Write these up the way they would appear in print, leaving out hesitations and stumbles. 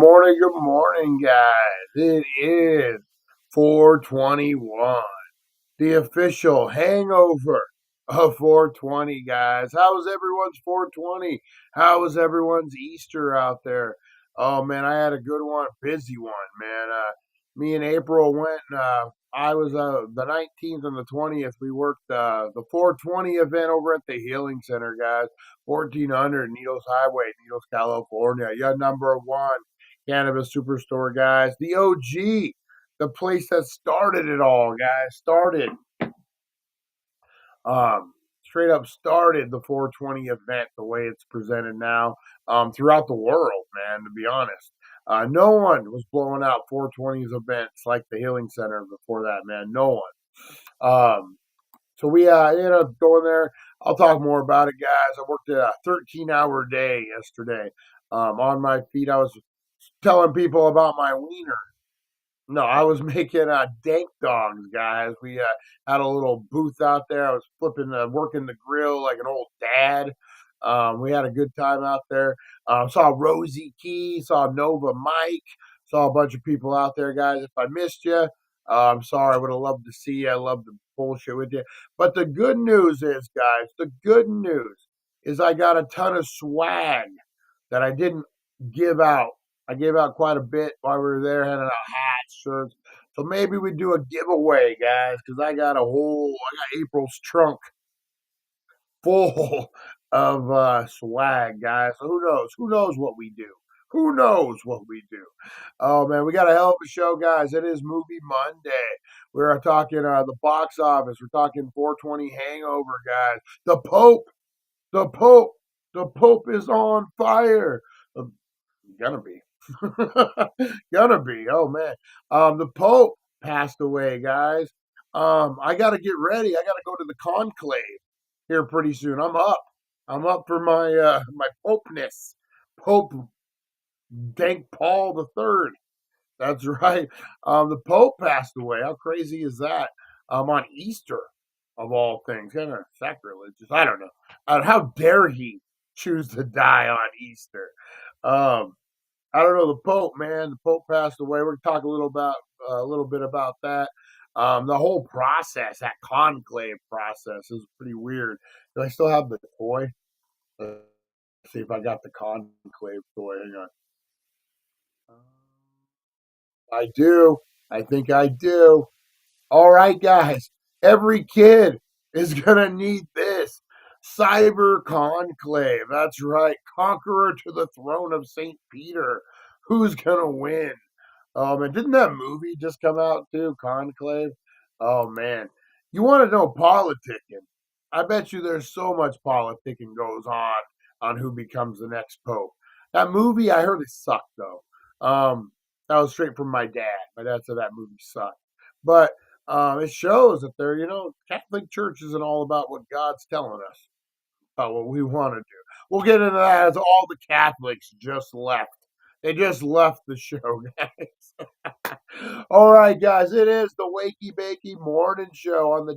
Good morning, guys. It is 421, the official hangover of 420, guys. How was everyone's 420? How was everyone's Easter out there? Oh, man, I had a good one, busy one, man. Me and April went, I was the 19th and the 20th. We worked the 420 event over at the Healing Center, guys. 1400 Needles Highway, Needles, California. Yeah, number one cannabis superstore, guys. The OG, the place that started it all, guys. Straight up started the 420 event the way it's presented now throughout the world, man, to be honest. No one was blowing out 420's events like the Healing Center before that, man. No one. So we ended up going there. I'll talk more about it, guys. I worked a 13-hour day yesterday. On my feet, I was telling people about my wiener. No, I was making dank dogs, guys. We had a little booth out there. I was working the grill like an old dad. We had a good time out there. Saw Rosie Key, saw Nova Mike, saw a bunch of people out there, guys. If I missed you, I'm sorry. I would have loved to see you. I love to bullshit with you. But the good news is, guys, I got a ton of swag that I didn't give out. I gave out quite a bit while we were there, handing out hats, shirts. So maybe we do a giveaway, guys, because I got April's trunk full of swag, guys. So who knows? Who knows what we do? Who knows what we do? Oh man, we got a hell of a show, guys. It is Movie Monday. We're talking the box office. We're talking 420 Hangover, guys. The Pope, the Pope, the Pope is on fire. Gonna be. Gonna be. Oh man. The Pope passed away, guys. I gotta get ready. I gotta go to the conclave here pretty soon. I'm up. I'm up for my popeness. Pope Dank Paul the Third. That's right. The Pope passed away. How crazy is that? On Easter, of all things. Kind of sacrilegious. I don't know. How dare he choose to die on Easter? Um, I don't know, the Pope, man. The Pope passed away. We're gonna talk a little bit about that. The whole process, that conclave process, is pretty weird. Do I still have the toy? Let's see if I got the conclave toy. Hang on. I do. I think I do. All right, guys. Every kid is gonna need this cyber conclave. That's right, conqueror to the throne of Saint Peter. Who's gonna win? And didn't that movie just come out too, Conclave? Oh man, you want to know politicking? I bet you there's so much politicking goes on who becomes the next pope. That movie, I heard it sucked though. That was straight from my dad. My dad said that movie sucked, but it shows that Catholic Church isn't all about what God's telling us about what we want to do. We'll get into that as all the Catholics just left. They just left the show, guys. All right, guys, it is the Wakey Bakey Morning Show on the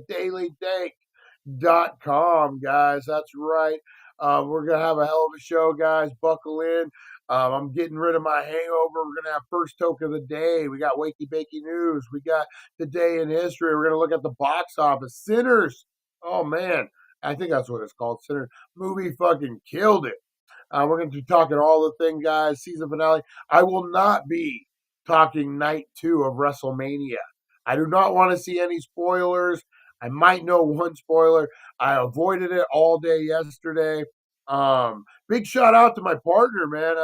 dailydank.com, guys. That's right. We're going to have a hell of a show, guys. Buckle in. I'm getting rid of my hangover. We're going to have first toke of the day. We got Wakey Bakey News. We got the day in history. We're going to look at the box office. Sinners. Oh, man. I think that's what it's called. Sinners. Movie fucking killed it. We're going to be talking all the things, guys. Season finale. I will not be talking night 2 of WrestleMania. I do not want to see any spoilers. I might know one spoiler. I avoided it all day yesterday. Big shout out to my partner, man.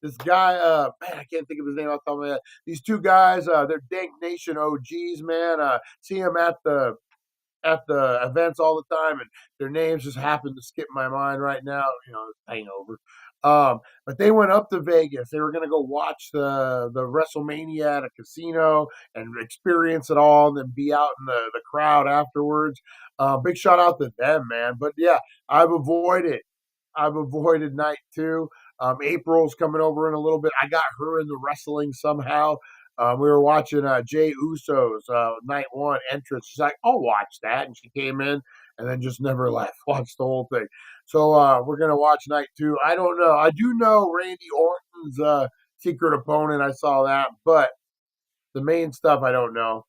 This guy, man, I can't think of his name off the top of my head. These two guys, they're Dank Nation OGs, man. See them at the events all the time, and their names just happen to skip my mind right now. Hangover. But they went up to Vegas. They were going to go watch the WrestleMania at a casino and experience it all, and then be out in the crowd afterwards. Big shout out to them, man. But yeah, I've avoided night 2. April's coming over in a little bit. I got her in the wrestling somehow. We were watching Jay Uso's night 1 entrance. She's like, I'll watch that. And she came in and then just never left. Watched the whole thing. So we're going to watch night 2. I don't know. I do know Randy Orton's Secret Opponent, I saw that, but the main stuff I don't know.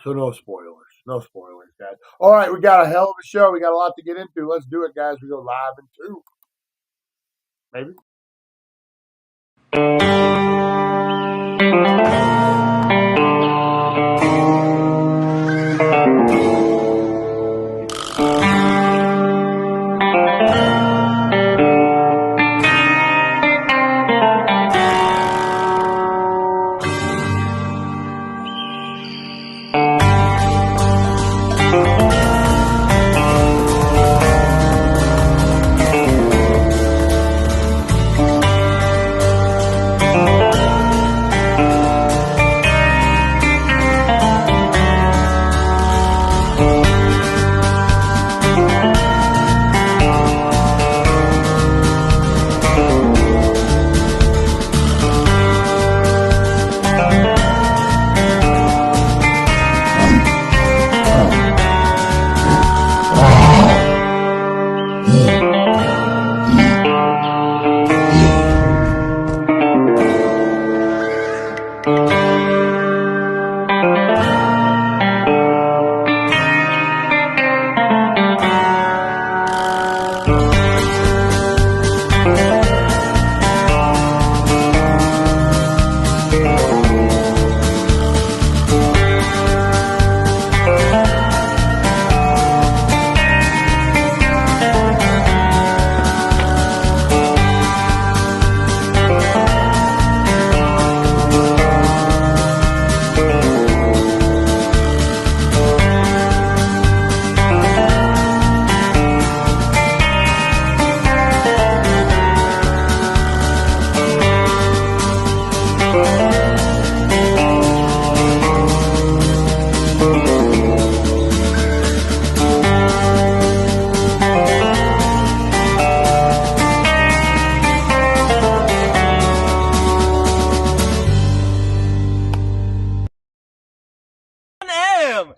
So no spoilers. No spoilers, guys. All right, we got a hell of a show. We got a lot to get into. Let's do it, guys. We go live in 2. Maybe.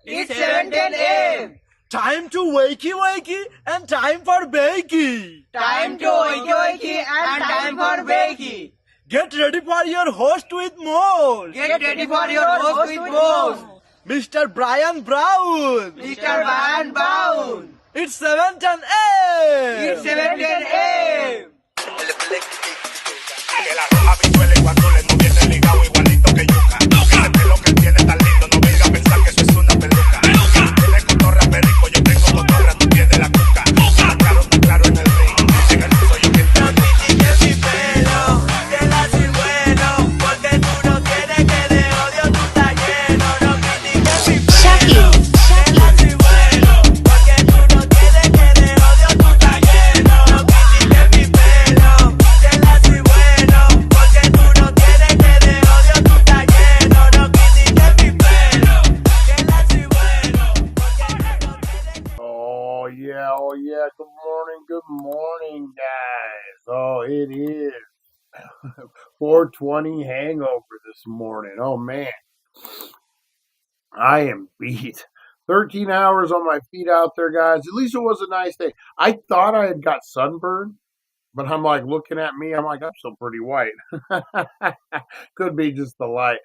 It's 7:10 a.m. Time to wakey and time for bakey. Time to wakey and time for bakey. Get ready for your host with more. Get ready for your host with more. Mr. Brian Brown. Mr. Brian Brown. It's 7:10 a.m. It's 7:10 a.m. Que la roja visuele cuando le no viene ligado igualito que yuca. Ese pelo que tiene tan lindo, no venga a pensar que eso es una peluca. Tiene cotorra perico, yo tengo cotorra, tú tienes la cuca. Está claro en el ring, en el soy yo que No critiques mi pelo, que la soy bueno, porque tú no tienes que de odio tú estás lleno. No critiques mi pelo, que la soy bueno, porque tú no tienes que de odio tú estás lleno. No critiques mi pelo, que la soy bueno, porque tú no tienes que de odio tú estás lleno. No critiques mi pelo, que la soy bueno, porque tú no tienes que... Oh yeah. Good morning, guys. Oh, it is 4:20 hangover this morning. Oh man, I am beat. 13 hours on my feet out there, guys. At least it was a nice day. I thought I had got sunburned, but I'm like looking at me. I'm like, I'm still pretty white. Could be just the light.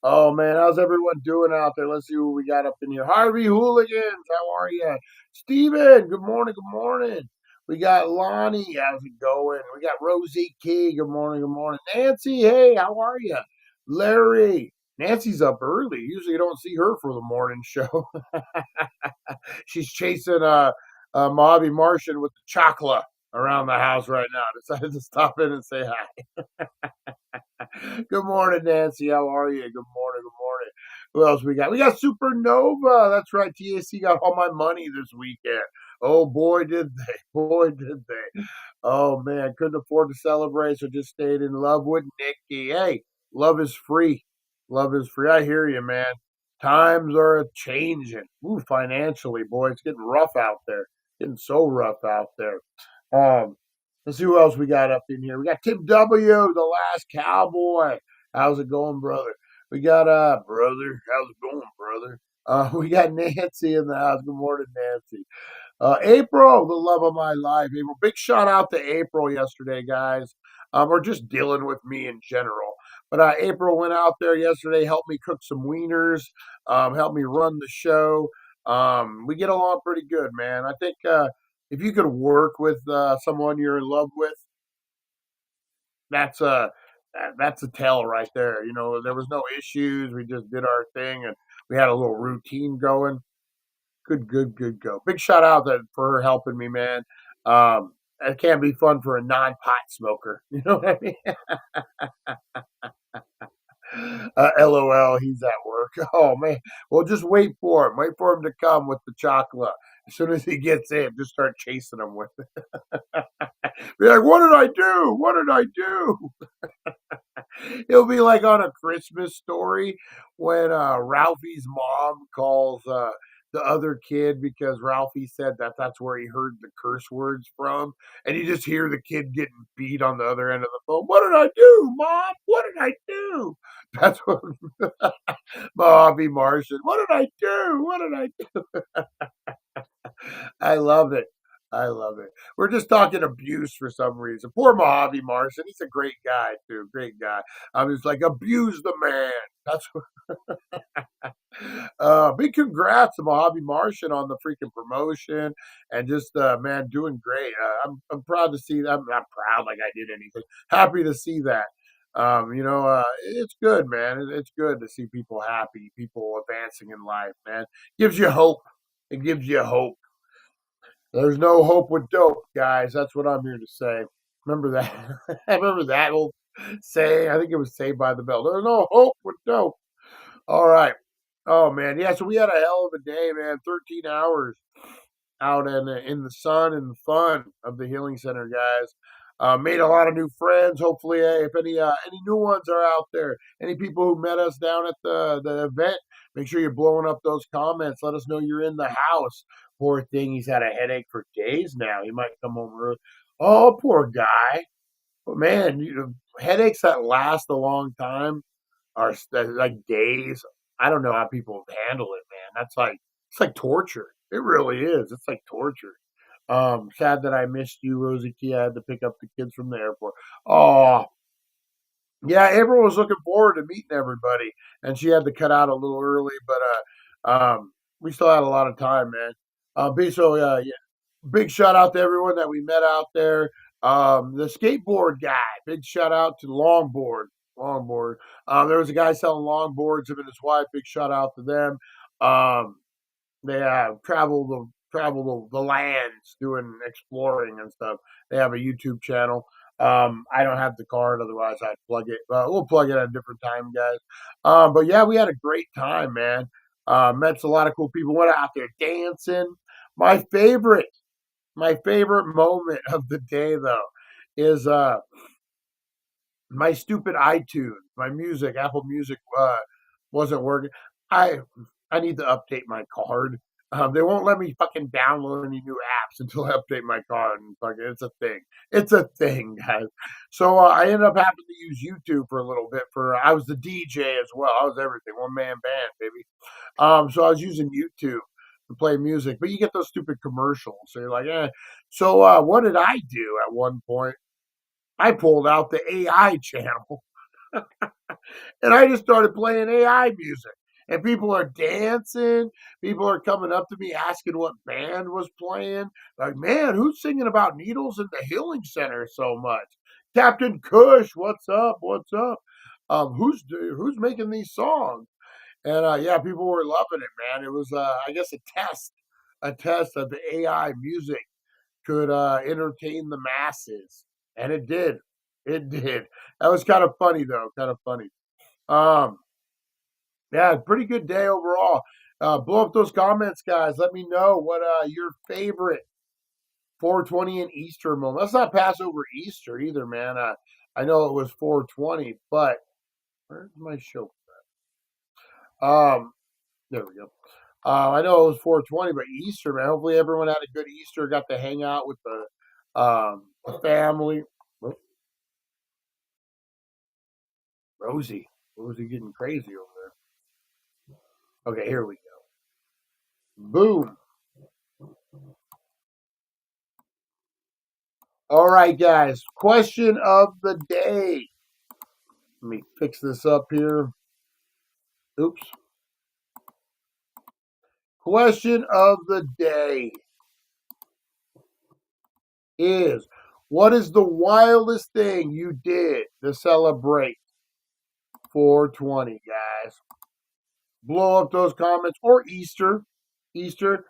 Oh man, how's everyone doing out there? Let's see what we got up in here. Harvey Hooligans, how are you? Steven, good morning. We got Lonnie, how's it going? We got Rosie Key, good morning. Nancy, hey, how are you? Larry, Nancy's up early. Usually you don't see her for the morning show. She's chasing Mojave Martian with the chocolate around the house right now. Decided to stop in and say hi. Good morning, Nancy. How are you? Good morning. Who else we got? We got Supernova. That's right. TAC got all my money this weekend. Oh, boy, did they. Oh, man. Couldn't afford to celebrate, so just stayed in love with Nikki. Hey, love is free. I hear you, man. Times are changing. Ooh, financially, boy, it's getting rough out there. Getting so rough out there. Let's see who else we got up in here. We got Tim W, the last cowboy. How's it going, brother? We got brother. How's it going, brother? We got Nancy in the house. Good morning, Nancy. April, the love of my life. April, big shout out to April yesterday, guys. or just dealing with me in general. But April went out there yesterday, helped me cook some wieners, helped me run the show. We get along pretty good, man. I think if you could work with someone you're in love with, that's a that's a tell right there. You know, there was no issues. We just did our thing, and we had a little routine going. Good go. Big shout out for her helping me, man. It can be fun for a non-pot smoker. You know what I mean? LOL, he's at work. Oh man. Well, just wait for him. Wait for him to come with the chocolate. As soon as he gets in, just start chasing him with it. Be like, what did I do? What did I do? It'll be like on A Christmas Story when Ralphie's mom calls the other kid because Ralphie said that's where he heard the curse words from, and you just hear the kid getting beat on the other end of the phone. What did I do, Mom? What did I do? That's what Bobby Martian. What did I do? What did I do? I love it. I love it. We're just talking abuse for some reason. Poor Mojave Martian. He's a great guy too. Great guy. I was like, abuse the man. That's what. Big congrats to Mojave Martian on the freaking promotion and just man doing great. I'm proud to see that. I'm not proud like I did anything. Happy to see that. It's good, man. It's good to see people happy, people advancing in life, man. Gives you hope. It gives you hope. There's no hope with dope, guys. That's what I'm here to say. Remember that? I remember that old saying. I think it was Saved by the Bell. There's no hope with dope. All right. Oh man, yeah. So we had a hell of a day, man. 13 hours out in the sun and the fun of the healing center, guys. Made a lot of new friends. Hopefully, if any new ones are out there, any people who met us down at the event, make sure you're blowing up those comments. Let us know you're in the house. Poor thing, he's had a headache for days now. He might come home early. Oh, poor guy. But man, headaches that last a long time are like days. I don't know how people handle it, man. It's like torture. It really is. It's like torture. Sad that I missed you, Rosie Key. I had to pick up the kids from the airport. Oh, yeah, everyone was looking forward to meeting everybody, and she had to cut out a little early, but we still had a lot of time, man. Yeah, big shout out to everyone that we met out there. The skateboard guy, big shout out to Longboard. There was a guy selling longboards, him and his wife. Big shout out to them. Um, they travel the lands doing exploring and stuff. They have a YouTube channel. I don't have the card, otherwise I'd plug it. We'll plug it at a different time, guys. But yeah, we had a great time, man. Met a lot of cool people. Went out there dancing. My favorite, my favorite moment of the day though is my stupid iTunes, my music, Apple Music wasn't working. I I need to update my card. They won't let me fucking download any new apps until I update my card. And fucking, it's a thing. It's a thing, guys. So I ended up having to use YouTube for a little bit. I was the DJ as well. I was everything, one man band, baby. So I was using YouTube to play music, but you get those stupid commercials. So you're like, eh. So what did I do at one point? I pulled out the AI channel and I just started playing AI music. And people are dancing. People are coming up to me asking what band was playing. Like, man, who's singing about needles in the healing center so much? Captain Kush, what's up? What's up? Who's making these songs? And yeah, people were loving it, man. It was, I guess, a test that the AI music could entertain the masses, and it did. It did. That was kind of funny, though. Kind of funny. Um, yeah, pretty good day overall. Blow up those comments, guys. Let me know what your favorite 420 and Easter moment. Let's not pass over Easter either, man. I know it was 420, but where's my show? Um, there we go. I know it was 420, but Easter, man. Hopefully everyone had a good Easter. Got to hang out with the family. Oh, Rosie, Rosie getting crazy over there. Okay, here we go. Boom. All right, guys. Question of the day. Let me fix this up here. Oops. Question of the day is, what is the wildest thing you did to celebrate 420, guys? Blow up those comments, or Easter. Easter.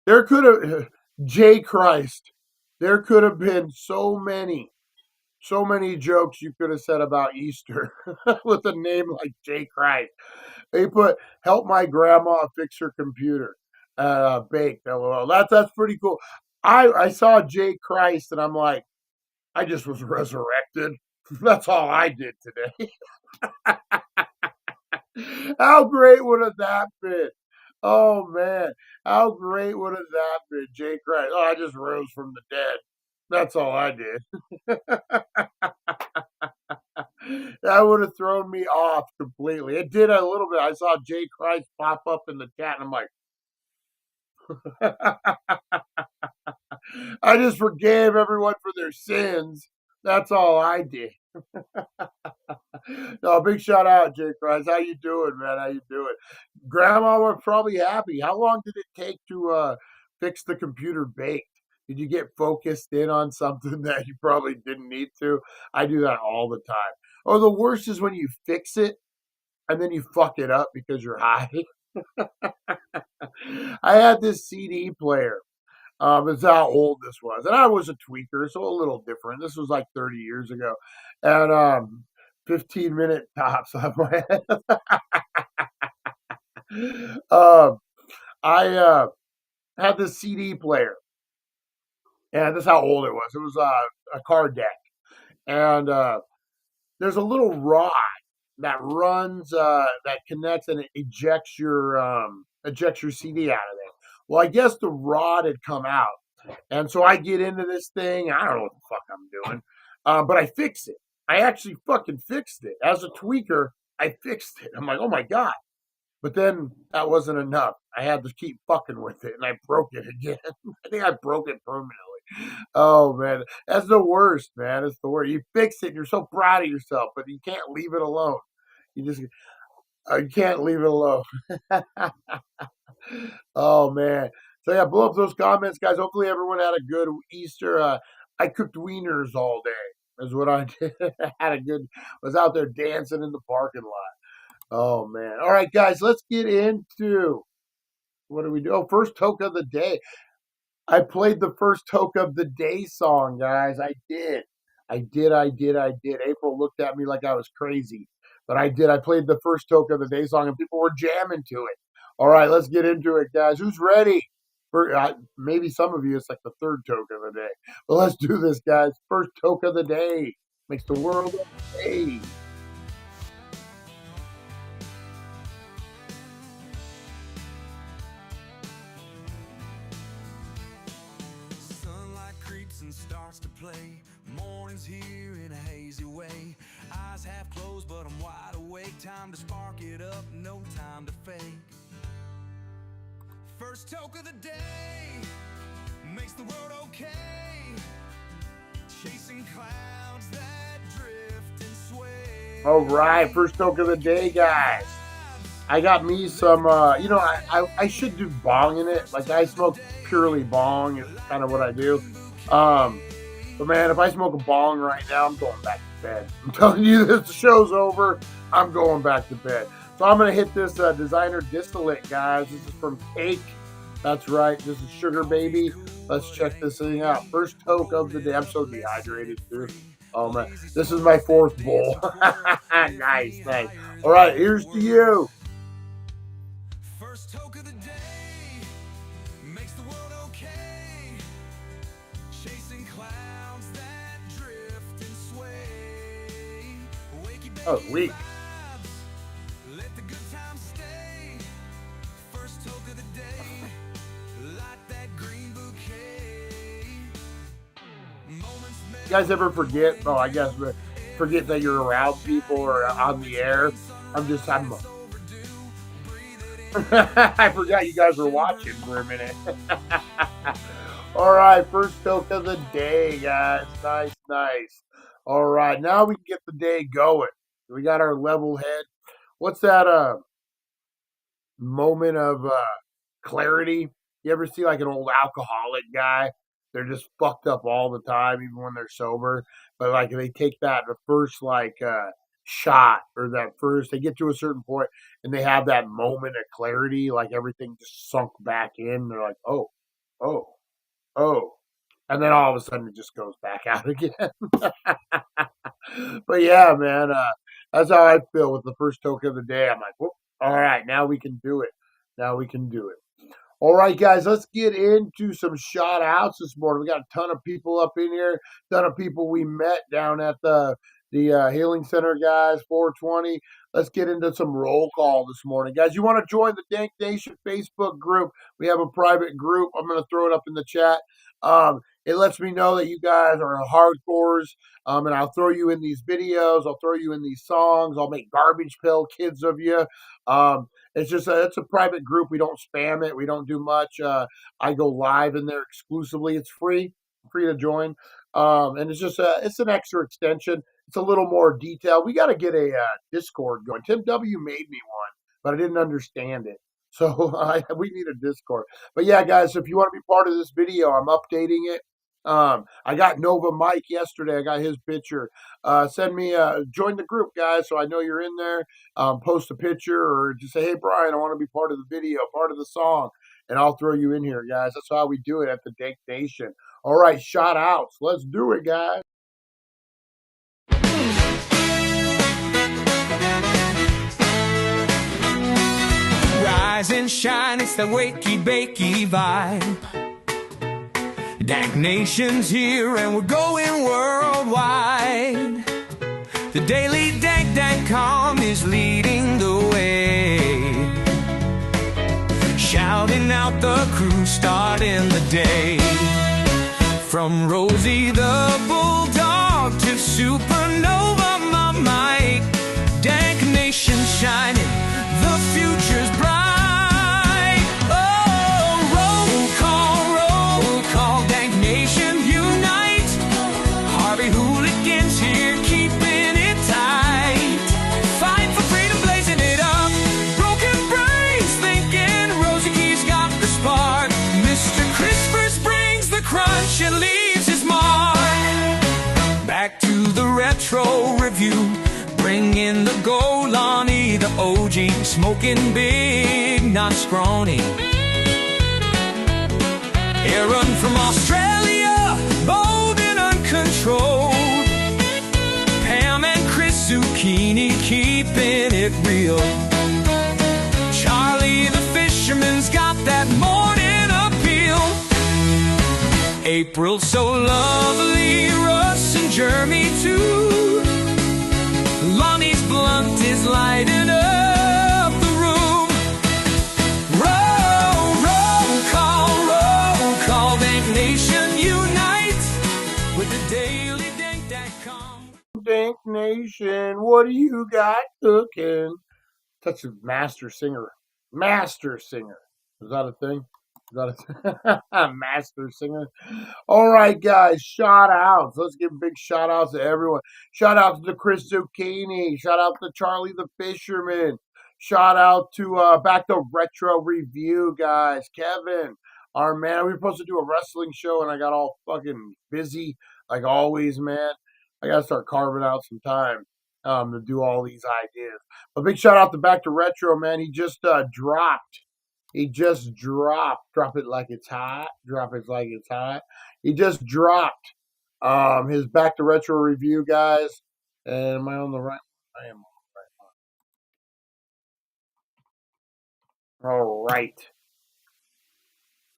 There could have J Christ. There could have been so many jokes you could have said about Easter with a name like J Christ. They put help my grandma fix her computer. Baked. LOL. That's pretty cool. I saw J Christ and I'm like, I just was resurrected. That's all I did today. How great would have that been? Oh man, how great would have that been? J Christ. Oh, I just rose from the dead. That's all I did. That would have thrown me off completely. It did a little bit. I saw J Christ pop up in the chat, and I'm like, I just forgave everyone for their sins. That's all I did. No, big shout out, J Christ. How you doing, man? How you doing? Grandma was probably happy. How long did it take to fix the computer baked? Did you get focused in on something that you probably didn't need to? I do that all the time. Or the worst is when you fix it and then you fuck it up because you're high. I had this CD player. It's how old this was. And I was a tweaker, so a little different. This was like 30 years ago. And 15-minute tops off my head. I had this CD player. And this is how old it was. It was a card deck. And there's a little rod that runs, that connects and it ejects your CD out of there. Well, I guess the rod had come out. And so I get into this thing. I don't know what the fuck I'm doing. But I fix it. I actually fucking fixed it. As a tweaker, I fixed it. I'm like, oh my God. But then that wasn't enough. I had to keep fucking with it, and I broke it again. I think I broke it permanently. Oh man, that's the worst, man. It's the worst. You fix it, and you're so proud of yourself, but you can't leave it alone. You can't leave it alone. Oh man. So yeah, blow up those comments, guys. Hopefully everyone had a good Easter. I cooked wieners all day. Is what I did. Was out there dancing in the parking lot. Oh man. All right, guys, let's get into what do we do? Oh, first Toke of the day. I played the first Toke of the day song, guys. I did. April looked at me like I was crazy. But I did. I played the first Toke of the day song and people were jamming to it. All right, let's get into it, guys. Who's ready? Maybe some of you, it's like the third Toke of the day. But let's do this, guys. First Toke of the day. Makes the world a day. Sunlight creeps and starts to play. Morning's here in a hazy way. Eyes half closed, but I'm wide awake. Time to spark it up, no time to fake. First Toke of the day makes the world okay. Chasing clouds that drift and sway. All right, first Toke of the day, guys. I got me some, I should do bong in it. Like, I smoke purely bong is kind of what I do. But man, if I smoke a bong right now, I'm going back to bed. I'm telling you, this show's over. I'm going back to bed. So I'm going to hit this designer distillate, guys. This is from Cake. That's right. This is Sugar Baby. Let's check this thing out. First Toke of the day. I'm so dehydrated, too. Oh, man. This is my fourth bowl. Nice. All right, here's to you. First Toke of the day makes the world okay. Chasing clouds that drift and sway. Wakey bakey Oh, weak. vibes, let the good times stay. First Toke of the day, light that green bouquet. Moments You guys ever forget? Oh, I guess forget that you're around people or on the air. I'm I forgot you guys were watching for a minute. All right, first toke of the day, guys. Nice. All right, now we can get the day going. We got our level head. What's that moment of clarity? You ever see like an old alcoholic guy? They're just fucked up all the time, even when they're sober. But like they take that the first shot or that first they get to a certain point and they have that moment of clarity, like everything just sunk back in. They're like, oh, oh. And then all of a sudden it just goes back out again. But yeah, man, that's how I feel with the first token of the day. I'm like, whoop, all right, now we can do it. Now we can do it. All right, guys, let's get into some shout outs this morning. We got a ton of people up in here, ton of people we met down at the Healing Center, guys, 420. Let's get into some roll call this morning. Guys, you want to join the Dank Nation Facebook group? We have a private group. I'm going to throw it up in the chat. It lets me know that you guys are hardcores, and I'll throw you in these videos. I'll throw you in these songs. I'll make garbage pail kids of you. It's just it's a private group. We don't spam it. We don't do much. I go live in there exclusively. It's free to join, and it's just it's an extra extension. It's a little more detailed. We got to get a Discord going. Tim W made me one, but I didn't understand it. So we need a Discord. But yeah, guys, if you want to be part of this video, I'm updating it. I got Nova Mike yesterday. I got his picture. Send me join the group, guys, so I know you're in there. Post a picture or just say, hey, Brian, I want to be part of the video, part of the song, and I'll throw you in here, guys. That's how we do it at the Dank Nation. All right, shout outs. Let's do it, guys. Rise and shine, it's the wakey bakey vibe. Dank Nation's here and we're going worldwide. The daily dank.com is leading the way, shouting out the crew, starting the day. From Rosie the Bulldog to Supernova, my Mike. Dank Nation shining, the future's bright. And leaves his mark. Back to the retro review, bring in the Golani, the OG, smoking big, not scrawny. Aaron from Australia, bold and uncontrolled. Pam and Chris Zucchini, keeping it real. Charlie the fisherman's got that morning appeal. April so lovely, Russ and Jeremy too. Lonnie's blunt is lighting up the room. Roll call, Dank Nation unite with the daily dank.com. Dank Nation, what do you got cooking? That's a master singer. Master singer. Is that a thing? Is that a master singer? All right, guys, shout outs. Let's give big shout outs to everyone. Shout out to Chris Zucchini. Shout out to Charlie the Fisherman. Shout out to Back to Retro Review, guys. Kevin, our man. We were supposed to do a wrestling show, and I got all fucking busy, like always, man. I got to start carving out some time to do all these ideas. But big shout out to Back to Retro, man. He just dropped. He just dropped. Drop it like it's hot. Drop it like it's hot. He just dropped his Back to Retro review, guys. And am I on the right one? I am on the right one. All right.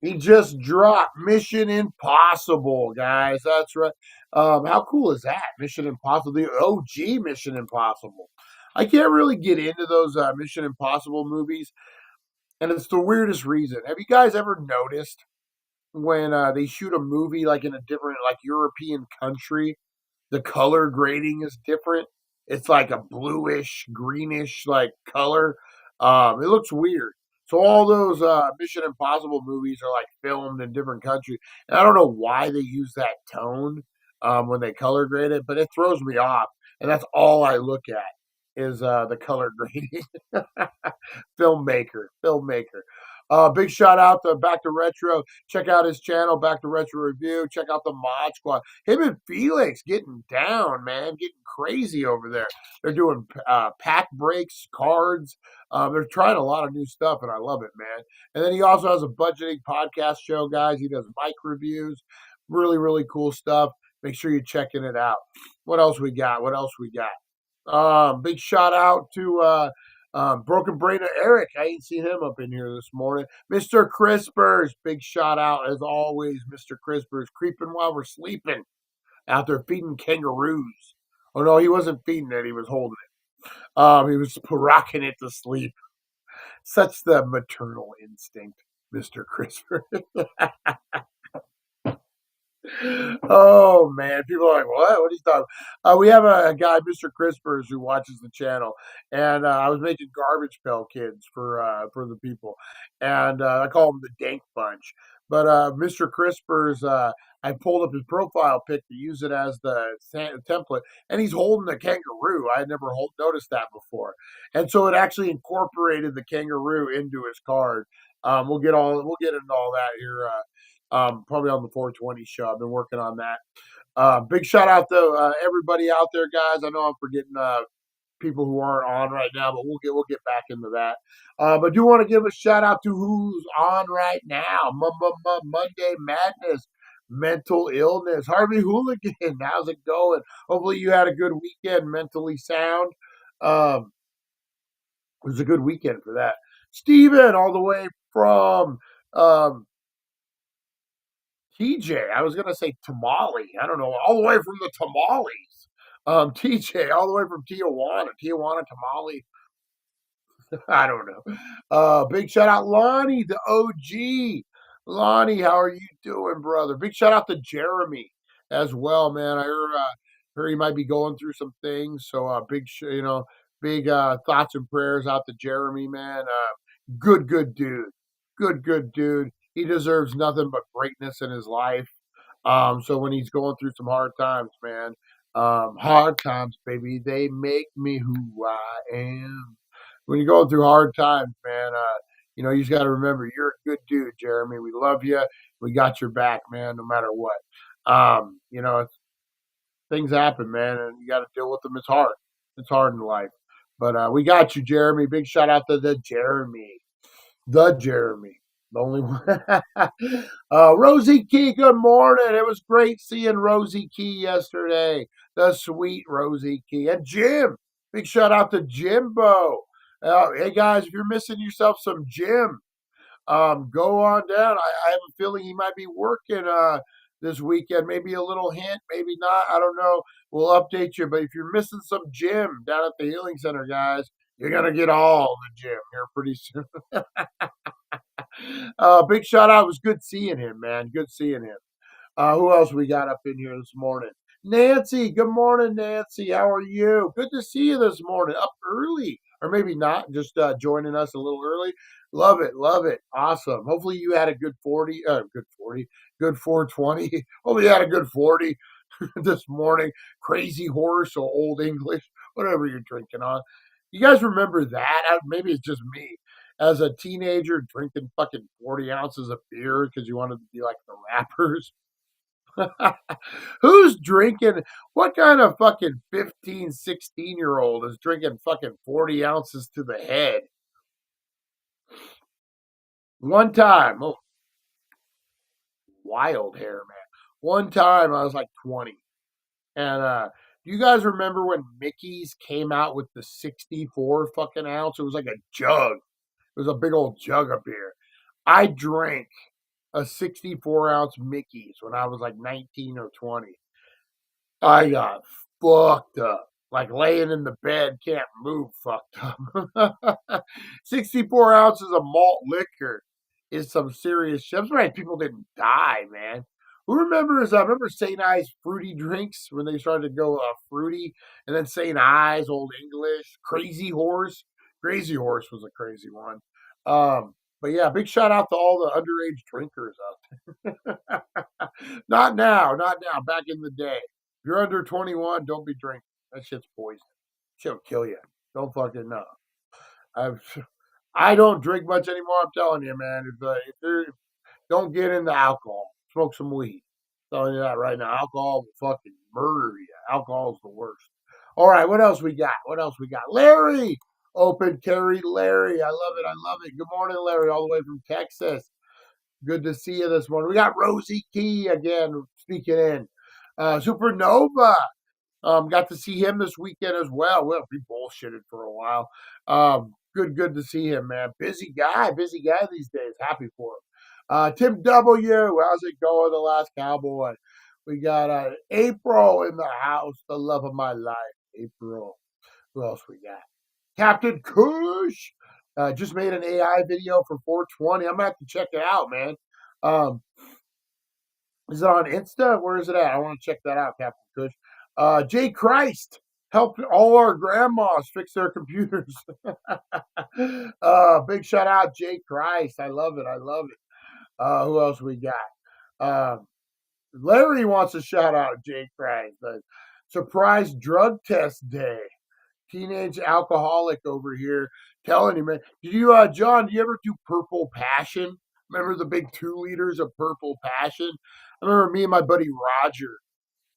He just dropped Mission Impossible, guys. That's right. How cool is that? Mission Impossible, the OG Mission Impossible. I can't really get into those Mission Impossible movies. And it's the weirdest reason. Have you guys ever noticed when they shoot a movie like in a different, like European country, the color grading is different? It's like a bluish, greenish like color. It looks weird. So all those Mission Impossible movies are like filmed in different countries. And I don't know why they use that tone when they color grade it, but it throws me off. And that's all I look at is the color grading. Filmmaker. Big shout out to Back to Retro. Check out his channel, Back to Retro Review. Check out the Mod Squad. Him and Felix getting down, man, getting crazy over there. They're doing pack breaks, cards. They're trying a lot of new stuff, and I love it, man. And then he also has a budgeting podcast show, guys. He does mic reviews, really, really cool stuff. Make sure you're checking it out. What else we got? Big shout out to Broken Brain of Eric. I ain't seen him up in here this morning. Mr. Crispers, big shout out as always. Mr. Crispers creeping while we're sleeping out there feeding kangaroos. Oh no, he wasn't feeding it; he was holding it. He was rocking it to sleep. Such the maternal instinct, Mr. Crisper. Oh man, people are like, "What? What are you talking?" We have a guy, Mr. Crispers, who watches the channel, and I was making garbage pail kids for the people, and I call them the Dank Bunch. But Mr. Crispers, I pulled up his profile pic to use it as the template, and he's holding a kangaroo. I had never noticed that before, and so it actually incorporated the kangaroo into his card. We'll get into all that here. Probably on the 420 show. I've been working on that. Big shout out to everybody out there, guys. I know I'm forgetting people who aren't on right now, but we'll get back into that. But do want to give a shout out to who's on right now. Monday Madness, mental illness. Harvey Hooligan, how's it going? Hopefully you had a good weekend, mentally sound. It was a good weekend for that. Steven, all the way from TJ, I was gonna say tamale. I don't know, all the way from the tamales. TJ, all the way from Tijuana tamale. I don't know. Big shout out Lonnie, the OG. Lonnie, how are you doing, brother? Big shout out to Jeremy as well, man. I heard he might be going through some things, so big thoughts and prayers out to Jeremy, man. Good dude. Good dude. He deserves nothing but greatness in his life. So when he's going through some hard times, man, hard times, baby, they make me who I am. When you're going through hard times, man, you just got to remember you're a good dude, Jeremy. We love you. We got your back, man, no matter what. Things happen, man, and you got to deal with them. It's hard. It's hard in life. But we got you, Jeremy. Big shout out to the Jeremy. The Jeremy. The only one. Rosie Key, good morning. It was great seeing Rosie Key yesterday. The sweet Rosie Key. And Jim. Big shout out to Jimbo. Hey, guys, if you're missing yourself some Jim, go on down. I have a feeling he might be working this weekend. Maybe a little hint, maybe not. I don't know. We'll update you. But if you're missing some Jim down at the Healing Center, guys, you're going to get all the Jim here pretty soon. Big shout out. It was good seeing him, man. Good seeing him. Who else we got up in here this morning? Nancy. Good morning, Nancy. How are you? Good to see you this morning. Up early. Or maybe not. Just joining us a little early. Love it. Awesome. Hopefully you had a good 40. Good 420. Hopefully you had a good 40 this morning. Crazy horse or old English. Whatever you're drinking on. You guys remember that? Maybe it's just me. As a teenager, drinking fucking 40 ounces of beer because you wanted to be like the rappers. Who's drinking? What kind of fucking 15, 16-year-old is drinking fucking 40 ounces to the head? One time, wild hair, man. One time I was like 20. And do you guys remember when Mickey's came out with the 64 fucking ounce? It was like a jug. It was a big old jug of beer. I drank a 64 ounce Mickey's when I was like 19 or 20. I got fucked up. Like laying in the bed, can't move, fucked up. 64 ounces of malt liquor is some serious shit. I'm surprised people didn't die, man. Who remembers? I remember St. Ives fruity drinks when they started to go fruity, and then St. Ives, Old English, Crazy Horse. Crazy Horse was a crazy one. But yeah, big shout out to all the underage drinkers out there. Not now, not now. Back in the day, if you're under 21, don't be drinking. That shit's poison. She'll kill you. Don't fucking know. I've I don't drink much anymore. I'm telling you, man. If you don't get into alcohol, smoke some weed. I'm telling you that right now. Alcohol will fucking murder you. Alcohol is the worst. All right, what else we got? What else we got? Larry, open carry, Larry. I love it. I love it. Good morning, Larry, all the way from Texas. Good to see you this morning. We got Rosie Key again speaking in. Supernova. Got to see him this weekend as well. Well, we bullshitted for a while. Good to see him, man. Busy guy these days. Happy for him. Tim W, how's it going, the last cowboy? We got April in the house, the love of my life. April. Who else we got? Captain Kush. Just made an AI video for 420. I'm gonna have to check it out, man. Is it on Insta? Where is it at? I want to check that out, Captain Kush. Jay Christ helped all our grandmas fix their computers. Big shout out, Jay Christ. I love it. I love it. Who else we got? Larry wants to shout out Jay Christ. Surprise drug test day. Teenage alcoholic over here telling you, man. Did you, John, do you ever do Purple Passion? Remember the big 2 liters of Purple Passion? I remember me and my buddy Roger.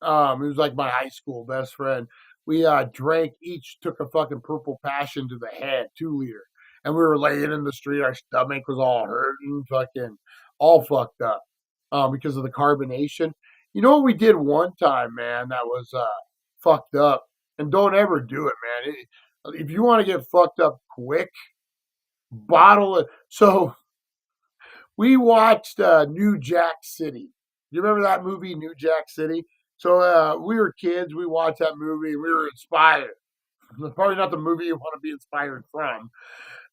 He was like my high school best friend. We drank, each took a fucking Purple Passion to the head, 2 liter. And we were laying in the street. Our stomach was all hurting, fucking all fucked up because of the carbonation. You know what we did one time, man, that was fucked up? And don't ever do it, man. If you want to get fucked up quick, bottle it. So we watched New Jack City. You remember that movie, New Jack City? So we were kids. We watched that movie. We were inspired. Probably not the movie you want to be inspired from.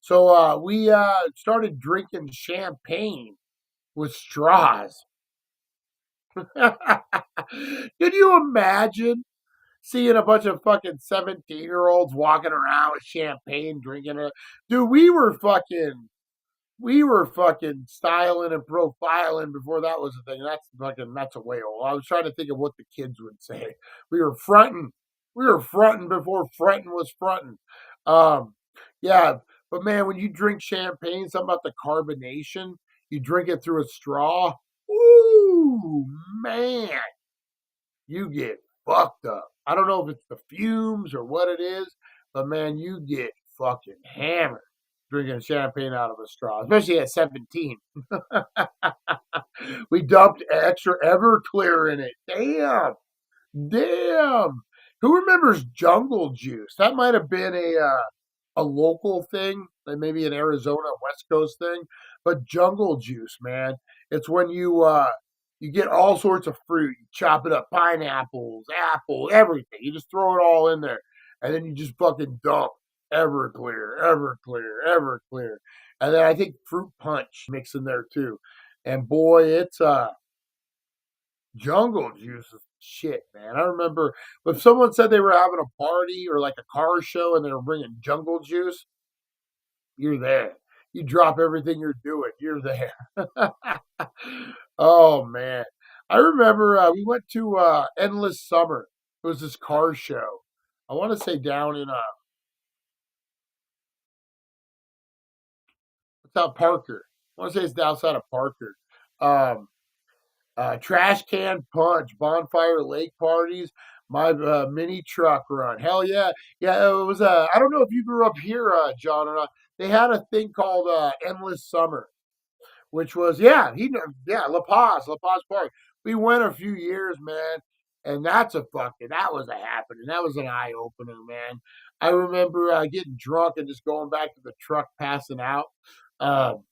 So we started drinking champagne with straws. Could you imagine seeing a bunch of fucking 17-year-olds walking around with champagne, drinking it? Dude, we were fucking styling and profiling before that was a thing. That's a way old. I was trying to think of what the kids would say. We were fronting. Before fronting was fronting. Yeah, but man, when you drink champagne, something about the carbonation, you drink it through a straw. Ooh, man, you get fucked up. I don't know if it's the fumes or what it is, but man, you get fucking hammered drinking champagne out of a straw, especially at 17. We dumped extra Everclear in it. Damn. Who remembers Jungle Juice? That might have been a local thing, like maybe an Arizona West Coast thing. But Jungle Juice, man, it's when you get all sorts of fruit. You chop it up, pineapples, apple, everything. You just throw it all in there, and then you just fucking dump Everclear. And then I think fruit punch mixed in there too. And boy, it's Jungle Juice is shit, man. I remember if someone said they were having a party or like a car show and they were bringing Jungle Juice, you're there. You drop everything you're doing, you're there. Oh man, I remember we went to Endless Summer. It was this car show. I want to say down in what's out Parker. I want to say it's outside of Parker. Um, Trash can punch, bonfire lake parties, my mini truck run. Hell yeah, yeah. It was. I don't know if you grew up here, John, or not. They had a thing called Endless Summer, which was La Paz Park. We went a few years, man, and that was a happening. That was an eye opener, man. I remember getting drunk and just going back to the truck, passing out. Um,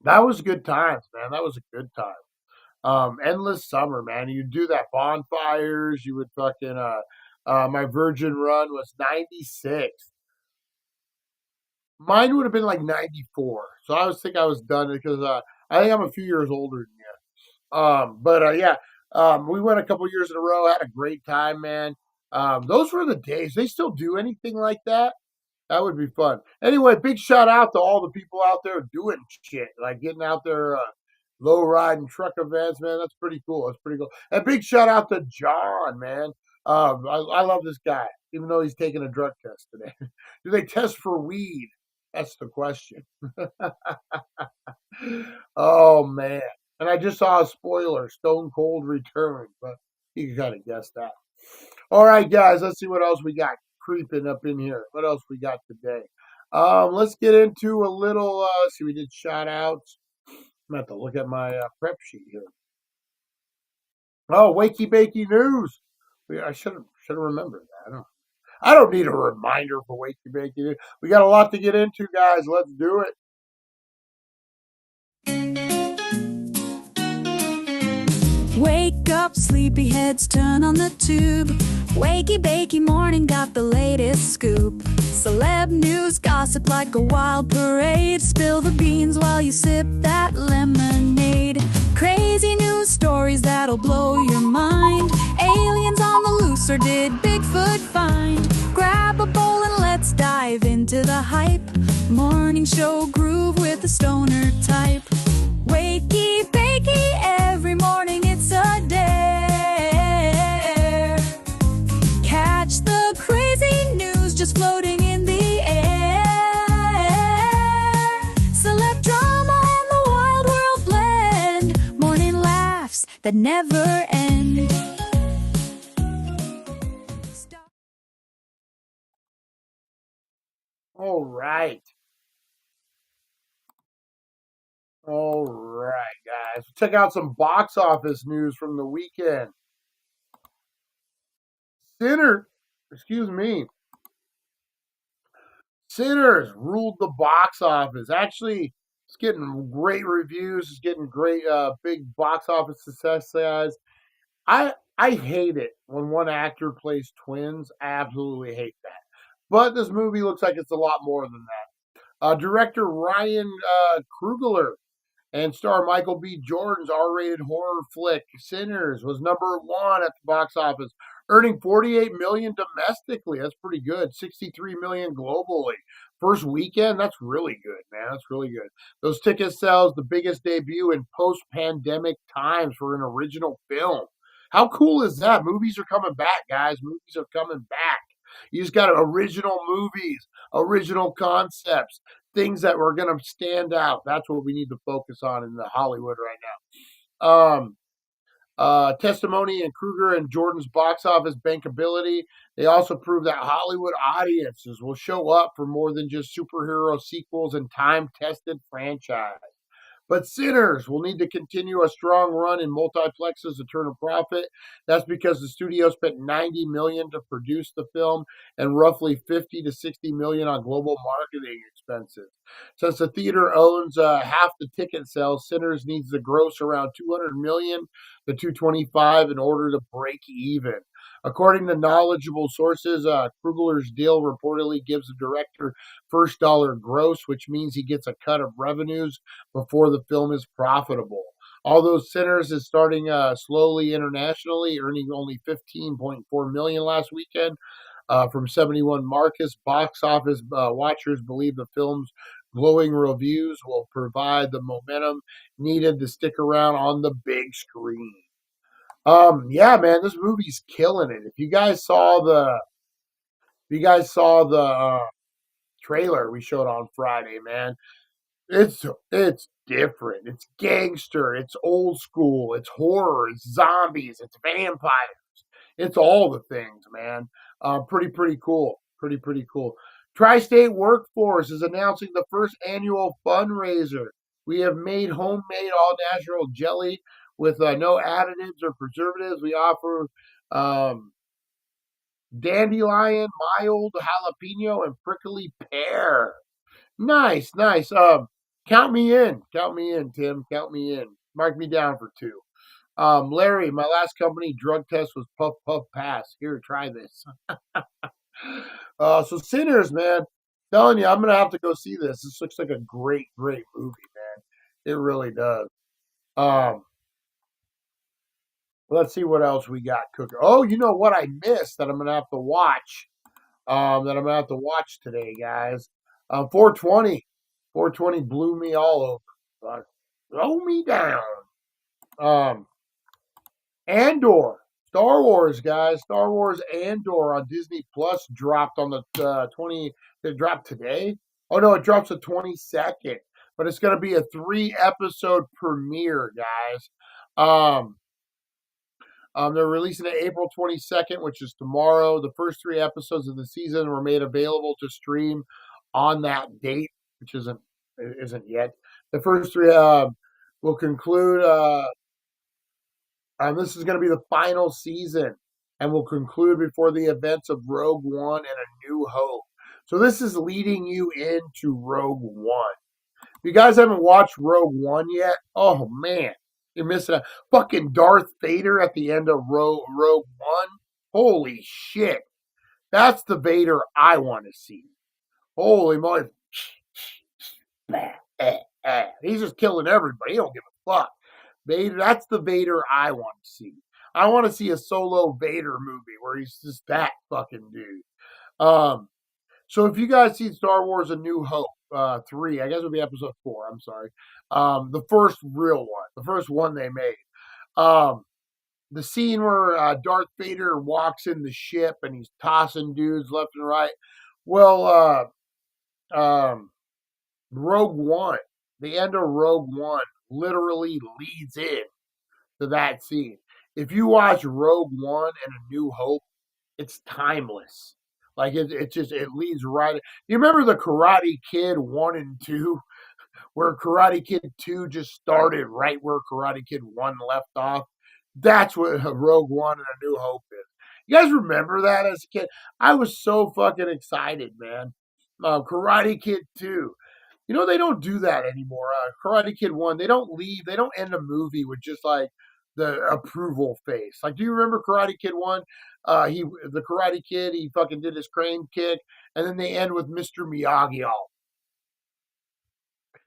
that was good times, man. That was a good time. Endless Summer, man. You do that bonfires. You would fucking my Virgin Run was 96. Mine would have been like 94. So I was done because I think I'm a few years older than you. But yeah, we went a couple years in a row. Had a great time, man. Those were the days. They still do anything like that? That would be fun. Anyway, big shout out to all the people out there doing shit, like getting out there, low riding truck events, man. That's pretty cool. That's pretty cool. And big shout out to John, man. I love this guy, even though he's taking a drug test today. Do they test for weed? That's the question. Oh man. And I just saw a spoiler, Stone Cold return, but you can kind of guess that. All right, guys, let's see what else we got creeping up in here. What else we got today? Let's get into a little, see, we did shout outs. I'm going to have to look at my prep sheet here. Oh, Wakey Bakey News. I should have remembered that. I don't need a reminder for Wakey Bakey News. We got a lot to get into, guys. Let's do it. Wake up, sleepyheads, turn on the tube. Wakey Bakey Morning got the latest scoop. Celeb news, gossip like a wild parade. Spill the beans while you sip that lemonade. Crazy news stories that'll blow your mind. Aliens on the loose, or did Bigfoot find? Grab a bowl and let's dive into the hype. Morning show groove with the stoner type. Wakey Bakey, every morning it's a dare. Catch the crazy news just floating in the air. Celeb drama and the wild world blend. Morning laughs that never end. All right. All right, guys. Check out some box office news from the weekend. Sinners ruled the box office. Actually, it's getting great reviews. It's getting great, big box office success, guys. I hate it when one actor plays twins. I absolutely hate that. But this movie looks like it's a lot more than that. Director Ryan Coogler and star Michael B. Jordan's R-rated horror flick Sinners was number one at the box office, earning $48 million domestically. That's pretty good. $63 million globally. First weekend, that's really good, man. That's really good. Those ticket sales, the biggest debut in post-pandemic times for an original film. How cool is that? Movies are coming back, guys. Movies are coming back. You just got original movies, original concepts, things that were going to stand out. That's what we need to focus on in the Hollywood right now. Testimony in Coogler and Jordan's box office bankability. They also prove that Hollywood audiences will show up for more than just superhero sequels and time-tested franchise. But Sinners will need to continue a strong run in multiplexes to turn a profit. That's because the studio spent $90 million to produce the film and roughly $50 to $60 million on global marketing expenses. Since the theater owns half the ticket sales, Sinners needs to gross around $200 million to $225 in order to break even. According to knowledgeable sources, Coogler's deal reportedly gives the director first dollar gross, which means he gets a cut of revenues before the film is profitable. Although Sinners is starting slowly internationally, earning only $15.4 million last weekend from 71 Marcus, box office watchers believe the film's glowing reviews will provide the momentum needed to stick around on the big screen. Yeah, man, this movie's killing it. If you guys saw the trailer we showed on Friday, man, it's different. It's gangster. It's old school. It's horror. It's zombies. It's vampires. It's all the things, man. Pretty cool. Pretty cool. Tri-State Workforce is announcing the first annual fundraiser. We have made homemade all-natural jelly with no additives or preservatives. We offer dandelion, mild jalapeno, and prickly pear. Nice. Count me in, Tim. Count me in. Mark me down for two. Larry, my last company drug test was puff puff pass. Here, try this. So Sinners, man, telling you, I'm gonna have to go see this. This looks like a great movie, man. It really does. Let's see what else we got cooking. Oh, you know what I missed that I'm gonna have to watch. that I'm going to have to watch today, guys. 420. 420 blew me all over. Throw me down. Andor. Star Wars, guys. Star Wars Andor on Disney Plus dropped on the 20. It dropped today? Oh, no, it drops the 22nd. But it's going to be a 3-episode premiere, guys. They're releasing it April 22nd, which is tomorrow. The first 3 episodes of the season were made available to stream on that date, which isn't yet. The first 3 will conclude. This is going to be the final season and will conclude before the events of Rogue One and A New Hope. So this is leading you into Rogue One. If you guys haven't watched Rogue One yet, oh man, you're missing out. Fucking Darth Vader at the end of Rogue One. Holy shit. That's the Vader I want to see. Holy moly. He's just killing everybody. He don't give a fuck. Vader, that's the Vader I want to see. I want to see a solo Vader movie where he's just that fucking dude. So if you guys see Star Wars A New Hope 3, I guess it'll be episode 4, I'm sorry. The first real one, the first one they made. The scene where Darth Vader walks in the ship and he's tossing dudes left and right. Well, Rogue One, the end of Rogue One literally leads in to that scene. If you watch Rogue One and A New Hope, it's timeless. Like it leads right. You remember the Karate Kid 1 and 2, where Karate Kid 2 just started right where Karate Kid 1 left off? That's what Rogue One and A New Hope is. You guys remember that as a kid? I was so fucking excited, man. Karate Kid 2. You know, they don't do that anymore. Karate Kid 1, they don't end a movie with just like the approval face. Like, do you remember Karate Kid 1? The Karate Kid, he fucking did his crane kick, and then they end with Mr. Miyagi all.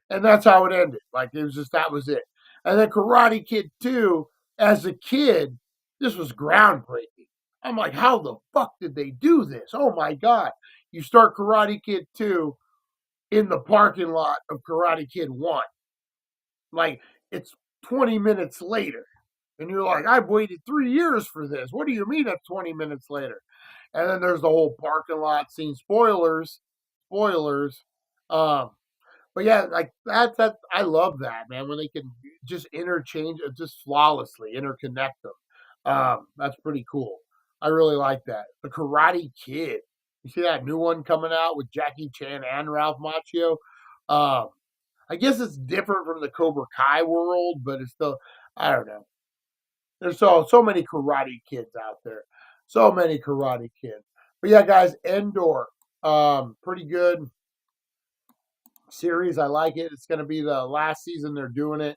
And that's how it ended. Like, it was just, that was it. And then Karate Kid 2, as a kid, this was groundbreaking. I'm like, how the fuck did they do this? Oh my God. You start Karate Kid 2 in the parking lot of Karate Kid 1. Like, it's 20 minutes later. And you're like, I've waited 3 years for this. What do you mean it's 20 minutes later? And then there's the whole parking lot scene. Spoilers. But yeah, like that I love that, man, when they can just interchange, just flawlessly interconnect them. That's pretty cool. I really like that. The Karate Kid. You see that new one coming out with Jackie Chan and Ralph Macchio? I guess it's different from the Cobra Kai world, but it's still, I don't know. There's so many Karate Kids out there. So many Karate Kids. But yeah, guys, Andor. Pretty good series. I like it. It's going to be the last season they're doing it.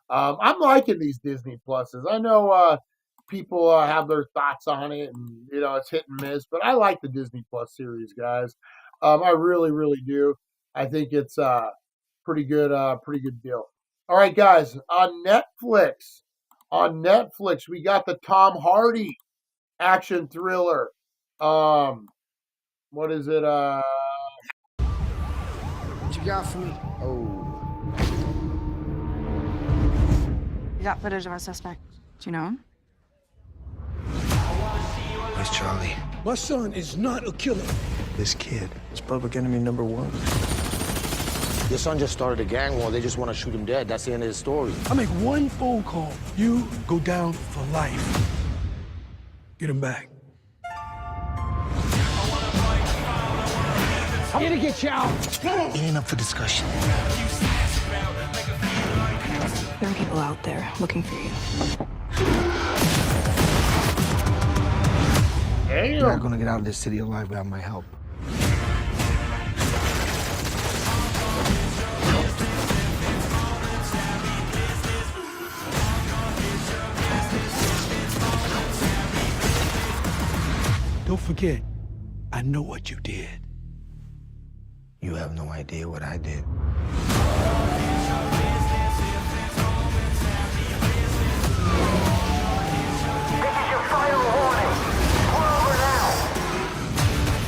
I'm liking these Disney Pluses. I know people have their thoughts on it, and you know it's hit and miss, but I like the Disney Plus series, guys. I really, really do. I think it's pretty good deal. All right, guys, on Netflix, we got the Tom Hardy action thriller. What is it? What you got for me? Oh. We got footage of our suspect. Do you know him? Where's Charlie? My son is not a killer. This kid is public enemy number 1. Your son just started a gang war. They just want to shoot him dead. That's the end of his story. I make one phone call. You go down for life. Get him back. I'm gonna get you out. It ain't up for discussion. There are people out there looking for you. You're not gonna get out of this city alive without my help. Don't forget, I know what you did. You have no idea what I did.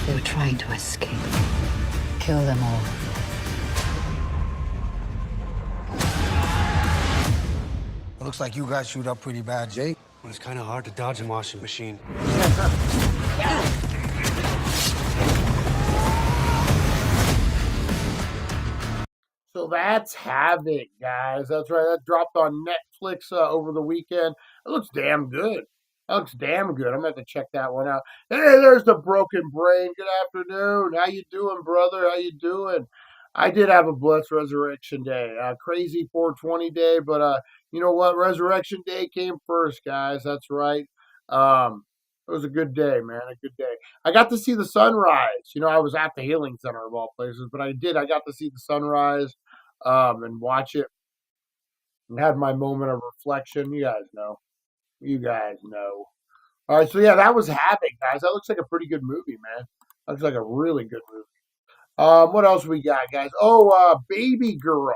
They were trying kill them all. It looks like you guys shoot up pretty bad, Jay. Well, it's kind of hard to dodge a washing machine. So that's Havoc, guys. That's right. That dropped on Netflix over the weekend. It looks damn good. That looks damn good. I'm going to have to check that one out. Hey, there's the Broken Brain. Good afternoon. How you doing, brother? How you doing? I did have a blessed Resurrection Day. Crazy 420 day, but you know what? Resurrection Day came first, guys. That's right. It was a good day, man. A good day. I got to see the sunrise. You know, I was at the Healing Center of all places, but I got to see the sunrise and watch it and had my moment of reflection. You guys know. You guys know. All right, so yeah, that was Havoc, guys. That looks like a pretty good movie, man. That looks like a really good movie. What else we got, guys? Oh, Baby Girl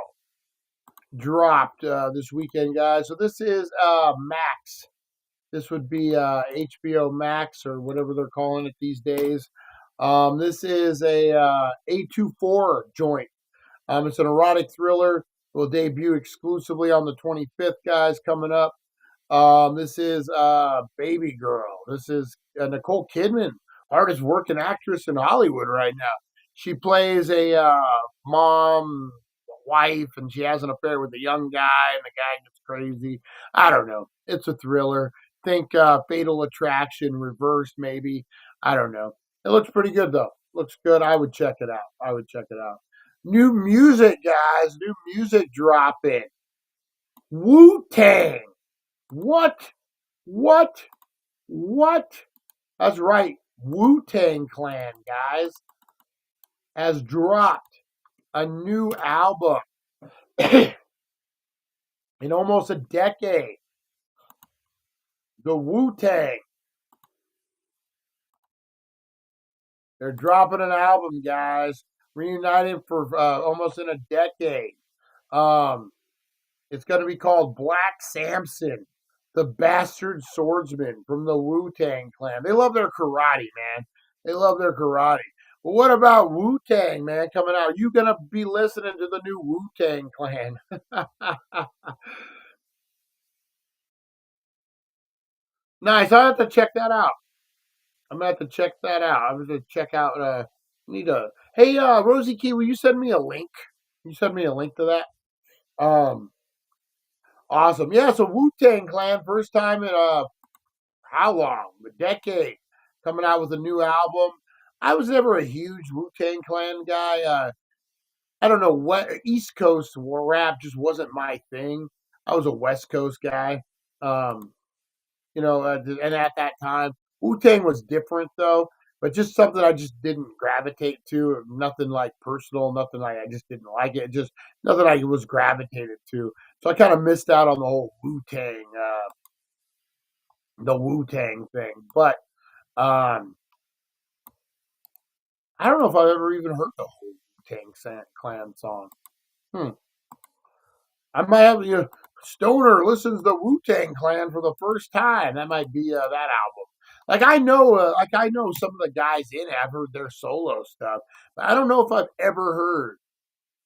dropped this weekend, guys. So this is Max. This would be HBO Max or whatever they're calling it these days. This is a A24 joint. It's an erotic thriller. It will debut exclusively on the 25th, guys, coming up. This is Baby Girl. This is Nicole Kidman, hardest working actress in Hollywood right now. She plays a mom, wife, and she has an affair with a young guy, and the guy gets crazy. I don't know. It's a thriller. Think Fatal Attraction reversed, maybe. I don't know. It looks pretty good, though. Looks good. I would check it out. New music, guys. New music dropping. Wu-Tang. What? That's right. Wu-Tang Clan, guys, has dropped a new album in almost a decade. The Wu-Tang. They're dropping an album, guys. Reunited for almost in a decade. It's going to be called Black Samson, the Bastard Swordsman from the Wu-Tang Clan. They love their karate, man. They love their karate. But what about Wu-Tang, man, coming out? You going to be listening to the new Wu-Tang Clan. Nice. I have to check that out. I'm going to have to check that out. I'm going to check out. Hey, Rosie Key, will you send me a link? Can you send me a link to that? Awesome. Yeah, so Wu-Tang Clan, first time in how long? A decade. Coming out with a new album. I was never a huge Wu-Tang Clan guy. I don't know what East Coast rap just wasn't my thing. I was a West Coast guy. And at that time, Wu-Tang was different though, but just something I just didn't gravitate to. Nothing like personal, nothing like I just didn't like it. Just nothing I was gravitated to. So I kind of missed out on the whole Wu-Tang thing. But I don't know if I've ever even heard the whole Wu-Tang Clan song. I might have, Stoner listens to Wu-Tang Clan for the first time. That might be that album. Like I know some of the guys in it. I've heard their solo stuff, but I don't know if I've ever heard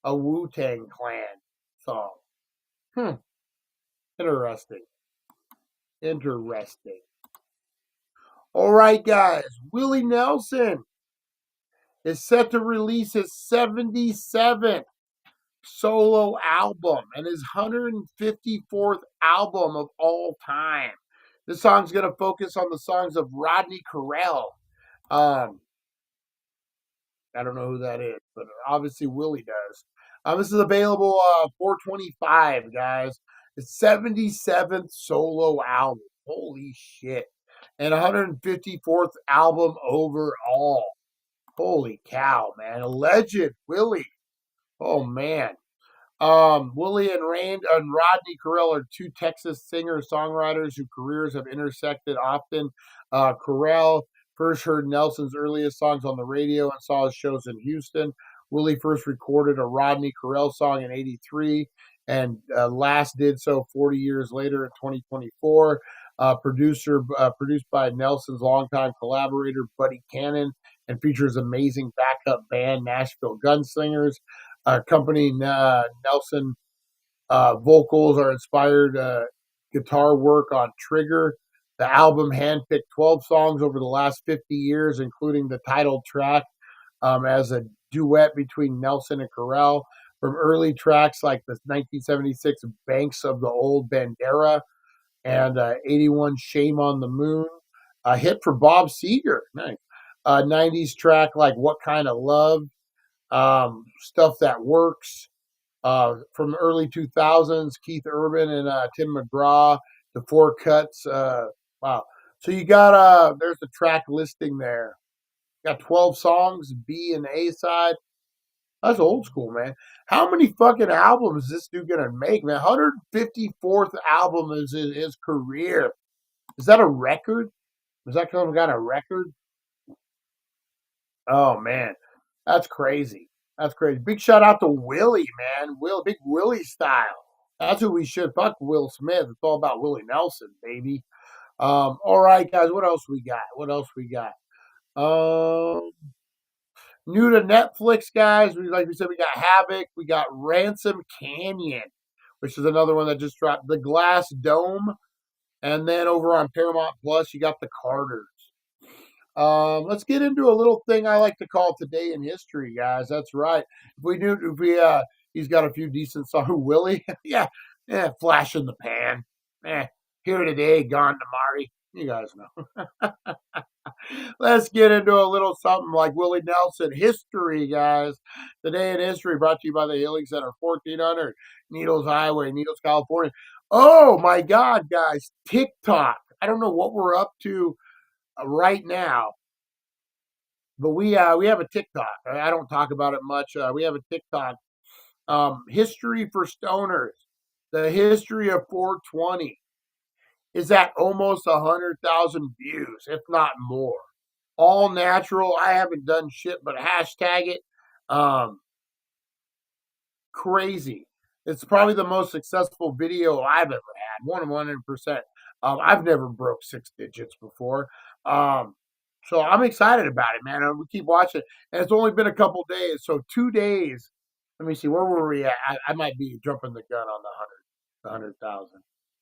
a Wu-Tang Clan song. Interesting. All right, guys. Willie Nelson is set to release his 77th solo album and his 154th album of all time. This song's going to focus on the songs of Rodney Carell. I don't know who that is, but obviously Willie does. This is available $4.25, guys. The 77th solo album. Holy shit. And 154th album overall. Holy cow, man. A legend, Willie. Oh, man. Willie and Rodney Carell are two Texas singer-songwriters whose careers have intersected often. Carell first heard Nelson's earliest songs on the radio and saw his shows in Houston. Willie first recorded a Rodney Carell song in '83 and last did so 40 years later in 2024. Produced by Nelson's longtime collaborator, Buddy Cannon, and features amazing backup band Nashville Gunslingers. Accompanying Nelson vocals are inspired guitar work on Trigger. The album handpicked 12 songs over the last 50 years, including the title track as a duet between Nelson and Carell. From early tracks like the 1976 Banks of the Old Bandera and 81 Shame on the Moon, a hit for Bob Seger. Nice. 90s track like What Kind of Love, Stuff That Works. From early 2000s, Keith Urban and Tim McGraw, the Four Cuts. Wow. So you got, there's the track listing there. Got 12 songs, B and A side. That's old school, man. How many fucking albums is this dude gonna make, man? 154th album is in his career. Is that a record? Is that kind of got a record? Oh man, that's crazy. That's crazy. Big shout out to Willie, man. Big Willie style. That's who we should. Fuck Will Smith. It's all about Willie Nelson, baby. All right, guys. What else we got? What else we got? New to Netflix, guys. Like we said, we got Havoc. We got Ransom Canyon, which is another one that just dropped. The Glass Dome. And then over on Paramount Plus, you got The Carters. Let's get into a little thing I like to call Today in History, guys. That's right. He's got a few decent songs. Willie? yeah, flash in the pan. Here today, gone tomorrow. You guys know. Let's get into a little something like Willie Nelson history, guys. Today in History brought to you by the Healing Center, 1400 Needles Highway, Needles, California. Oh my God, guys, TikTok. I don't know what we're up to right now, but we have a TikTok. I don't talk about it much. We have a TikTok. History for Stoners. The history of 420 is at almost 100,000 views, if not more. All natural. I haven't done shit but hashtag it. Crazy. It's probably the most successful video I've ever had. 100%. I've never broke 6 digits before. So I'm excited about it, man. We keep watching. And it's only been a couple days. So 2 days. Let me see. Where were we at? I might be jumping the gun on the 100,000.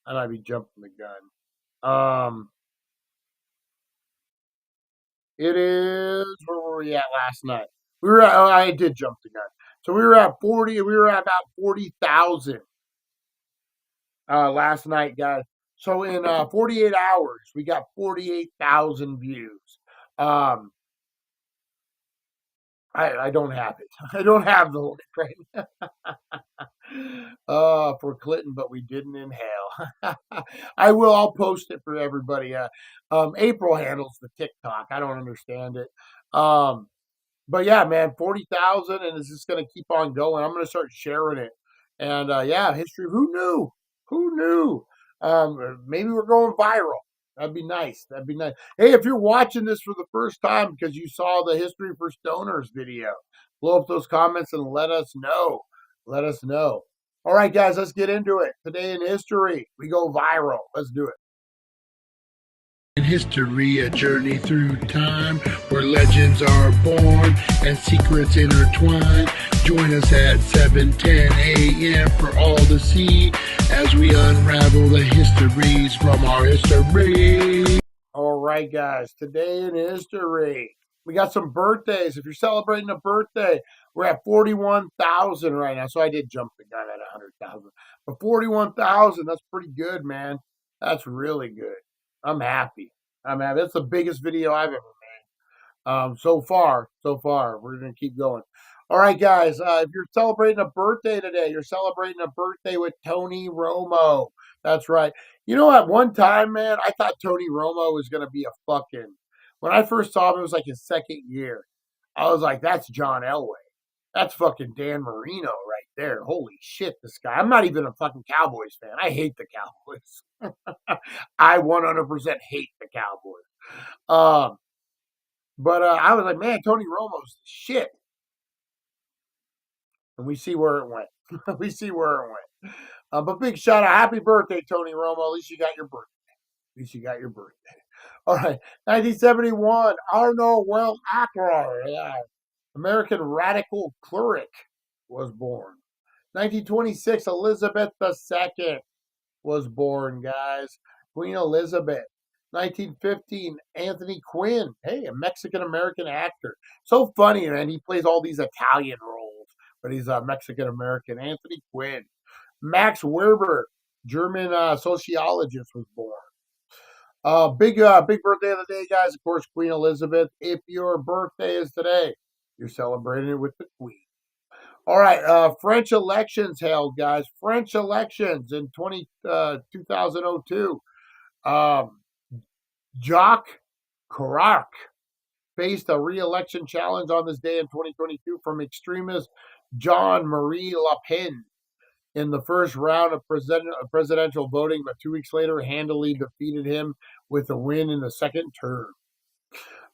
I might be jumping the gun. It is, where were we at last night? I did jump the gun. So we were at about 40,000 last night, guys. So in 48 hours, we got 48,000 views. I don't have it. I don't have the link right now. For Clinton, but we didn't inhale. I'll post it for everybody. April handles the TikTok. I don't understand it. But yeah, man, 40,000, and it's just going to keep on going. I'm going to start sharing it. And yeah, history. Who knew? Who knew? Maybe we're going viral. That'd be nice. That'd be nice. Hey, if you're watching this for the first time because you saw the History for Stoners video, blow up those comments and let us know. Let us know. All right, guys, let's get into it. Today in history, we go viral. Let's do it. In history, a journey through time where legends are born and secrets intertwine. Join us at 7:10 a.m. for all to see as we unravel the histories from our history. All right, guys, today in history, we got some birthdays. If you're celebrating a birthday, we're at 41,000 right now. So I did jump the gun at 100,000. But 41,000, that's pretty good, man. That's really good. I'm happy. That's the biggest video I've ever made. So far. We're going to keep going. All right, guys. If you're celebrating a birthday today, you're celebrating a birthday with Tony Romo. That's right. You know, at one time, man, I thought Tony Romo was going to be a fucking... When I first saw him, it was like his second year. I was like, that's John Elway. That's fucking Dan Marino right there. Holy shit, this guy. I'm not even a fucking Cowboys fan. I hate the Cowboys. I 100% hate the Cowboys. But I was like, man, Tony Romo's the shit. And we see where it went. We see where it went. But big shout out. Happy birthday, Tony Romo. At least you got your birthday. All right. 1971, Arno Well Akrar, American radical cleric, was born. 1926, Elizabeth II was born, guys. Queen Elizabeth. 1915, Anthony Quinn. Hey, a Mexican-American actor. So funny, man. He plays all these Italian roles, but he's a Mexican-American. Anthony Quinn. Max Weber, German sociologist, was born. Big birthday of the day, guys. Of course, Queen Elizabeth. If your birthday is today, you're celebrating it with the Queen. All right, French elections held, guys. French elections in 2002. Jacques Chirac faced a re-election challenge on this day in 2022 from extremist Jean-Marie Le Pen in the first round of presidential voting, but 2 weeks later handily defeated him with a win in the second term.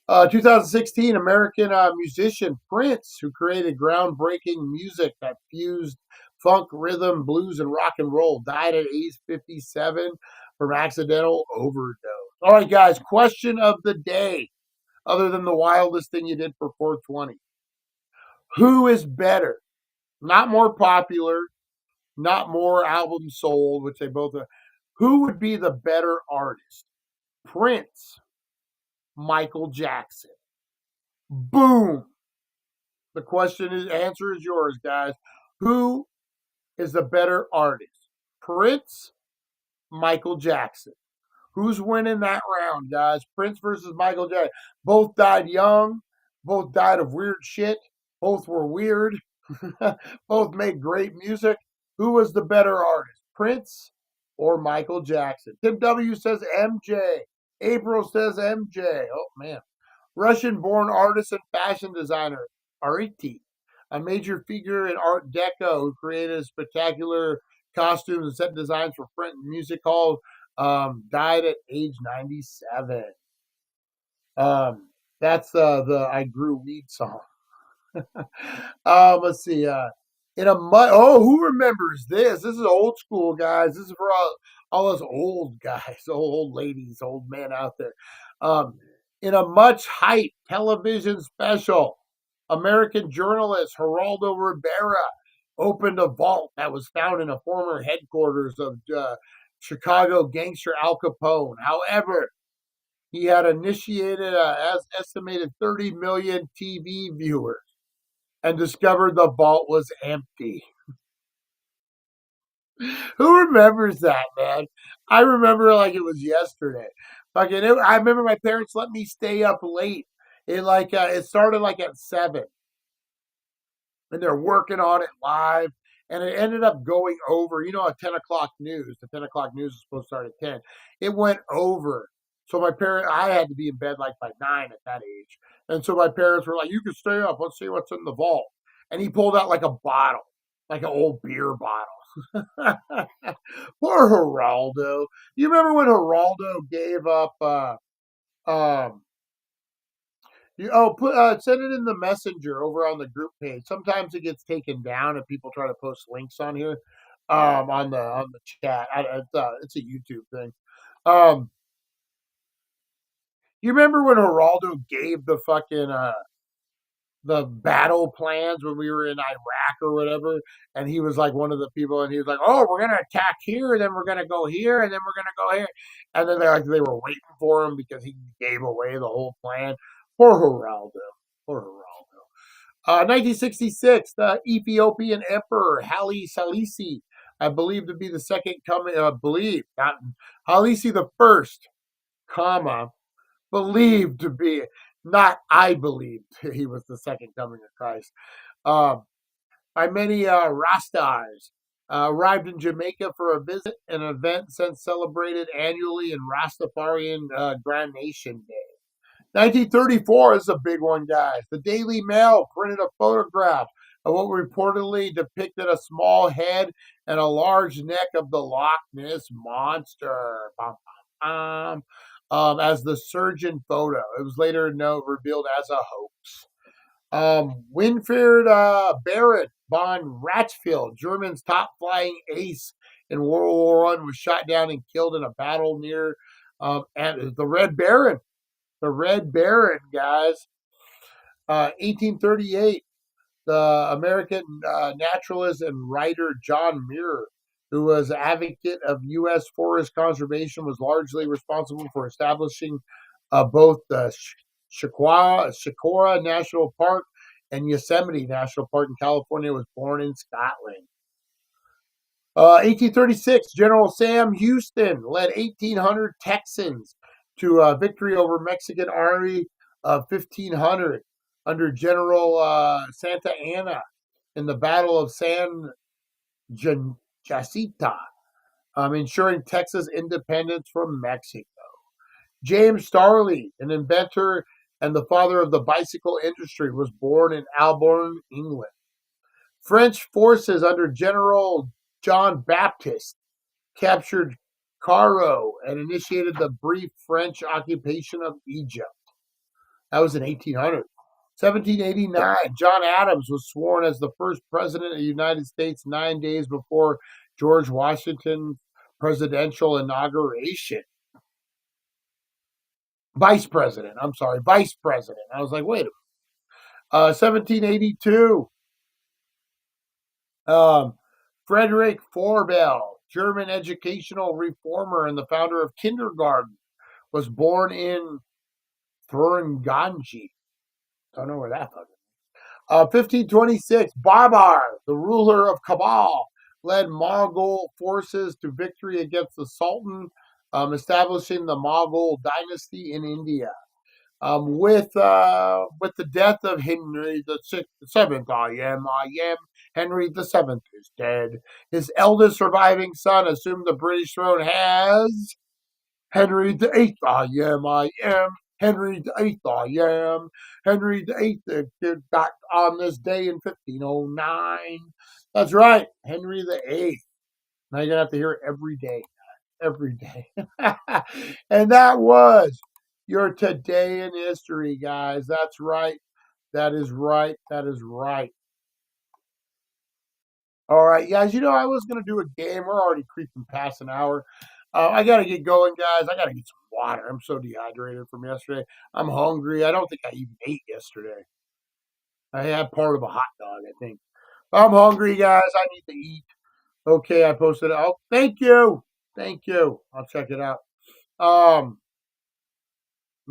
2016, American musician Prince, who created groundbreaking music that fused funk, rhythm, blues, and rock and roll, died at age 57 from accidental overdose. All right, guys, question of the day, other than the wildest thing you did for 420. Who is better? Not more popular, not more albums sold, which they both are. Who would be the better artist? Prince, Michael Jackson. Boom. The answer is yours, guys. Who is the better artist? Prince, Michael Jackson. Who's winning that round, guys? Prince versus Michael Jackson. Both died young. Both died of weird shit. Both were weird. Both made great music. Who was the better artist? Prince or Michael Jackson? Tim W says MJ. April says MJ. Oh, man. Russian-born artist and fashion designer, Ariti, a major figure in Art Deco who created spectacular costumes and set designs for print and music halls, died at age 97. That's the I Grew Weed song. Let's see. Who remembers this? This is old school, guys. This is for all us old guys, old ladies, old men out there. In a much hyped television special, American journalist Geraldo Rivera opened a vault that was found in a former headquarters of Chicago gangster Al Capone. However, he had initiated as estimated 30 million TV viewers and discovered the vault was empty. Who remembers that, man? I remember like it was yesterday. I remember my parents let me stay up late. It started like at 7, and they're working on it live, and it ended up going over. A 10 o'clock news. The 10 o'clock news is supposed to start at 10. It went over. So I had to be in bed like by 9 at that age, and so my parents were like, "You can stay up. Let's see what's in the vault." And he pulled out like a bottle, like an old beer bottle. Poor Geraldo. You remember when Geraldo gave up? Send it in the messenger over on the group page. Sometimes it gets taken down if people try to post links on here, on the chat. It's a YouTube thing. You remember when Geraldo gave the fucking the battle plans when we were in Iraq or whatever, and he was like one of the people, and he was like, "Oh, we're gonna attack here, and then we're gonna go here, and then we're gonna go here," and then they were waiting for him because he gave away the whole plan. Poor Geraldo. Poor Geraldo. 1966, the Ethiopian Emperor Haile Selassie, I believe to be the second coming. Not Haile the first, believed to be. Not I believed he was the second coming of Christ. By many Rastas arrived in Jamaica for a visit, an event since celebrated annually in Rastafarian Grand Nation Day. 1934 is a big one, guys. The Daily Mail printed a photograph of what reportedly depicted a small head and a large neck of the Loch Ness Monster. As the surgeon photo. It was later revealed as a hoax. Winfried Baron von Ratsfield, German's top flying ace in World War I, was shot down and killed in a battle near And the Red Baron. The Red Baron, guys. 1838, the American naturalist and writer John Muir, who was advocate of U.S. forest conservation, was largely responsible for establishing both the Shakora National Park and Yosemite National Park in California. Was born in Scotland. 1836, General Sam Houston led 1,800 Texans to victory over Mexican Army of 1,500 under General Santa Anna in the Battle of San Jacinto, ensuring Texas independence from Mexico. James Starley, an inventor and the father of the bicycle industry, was born in Alborn, England. French forces under General John Baptiste captured Cairo and initiated the brief French occupation of Egypt. That was in 1800. 1789, John Adams was sworn as the first president of the United States 9 days before George Washington's presidential inauguration. Vice president. I was like, wait a minute. 1782. Frederick Vorbel, German educational reformer and the founder of kindergarten, was born in Thuringanji. Don't know where that fucking is. 1526, Babar, the ruler of Kabul, led Mongol forces to victory against the Sultan, establishing the Mongol dynasty in India. With the death of Henry the Seventh, Henry the Seventh is dead. His eldest surviving son assumed the British throne as Henry the Eighth. I am. Henry the Eighth. I am. Henry the Eighth got on this day in 1509. That's right, Henry the Eighth. Now you're gonna have to hear it every day. And that was your Today in History, guys. That's right. That is right. All right, guys. I was going to do a game. We're already creeping past an hour. I got to get going, guys. I got to get some water. I'm so dehydrated from yesterday. I'm hungry. I don't think I even ate yesterday. I had part of a hot dog, I think. I'm hungry, guys. I need to eat. Okay, I posted it. Oh, thank you. I'll check it out.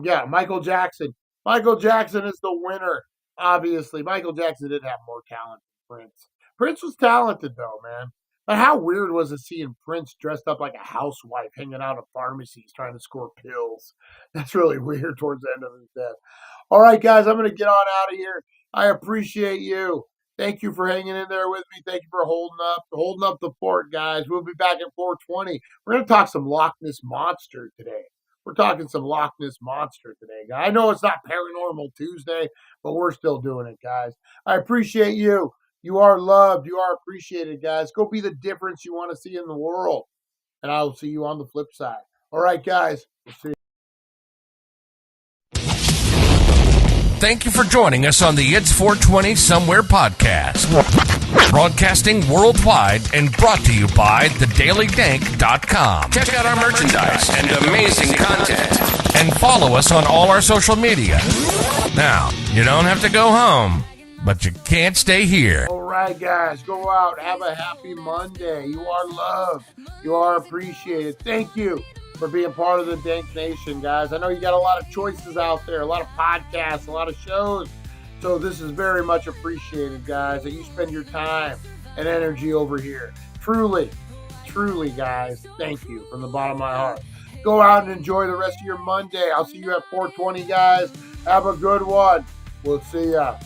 Yeah, Michael Jackson. Michael Jackson is the winner, obviously. Michael Jackson did have more talent than Prince. Prince was talented, though, man. But how weird was it seeing Prince dressed up like a housewife hanging out at pharmacies trying to score pills? That's really weird towards the end of his death. All right, guys, I'm going to get on out of here. I appreciate you. Thank you for hanging in there with me. Thank you for holding up the fort, guys. We'll be back at 4:20. We're going to talk some Loch Ness Monster today. We're talking some Loch Ness Monster today, guys. I know it's not Paranormal Tuesday, but we're still doing it, guys. I appreciate you. You are loved. You are appreciated, guys. Go be the difference you want to see in the world. And I will see you on the flip side. All right, guys. We'll see you. Thank you for joining us on the It's 420 Somewhere podcast. Broadcasting worldwide and brought to you by thedailydank.com. Check out our merchandise and amazing content. And follow us on all our social media. Now, you don't have to go home, but you can't stay here. All right, guys. Go out. Have a happy Monday. You are loved. You are appreciated. Thank you for being part of the Dank Nation, guys. I know you got a lot of choices out there, a lot of podcasts, a lot of shows. So this is very much appreciated, guys, that you spend your time and energy over here. Truly, guys, thank you from the bottom of my heart. Go out and enjoy the rest of your Monday. I'll see you at 4:20, guys. Have a good one. We'll see ya.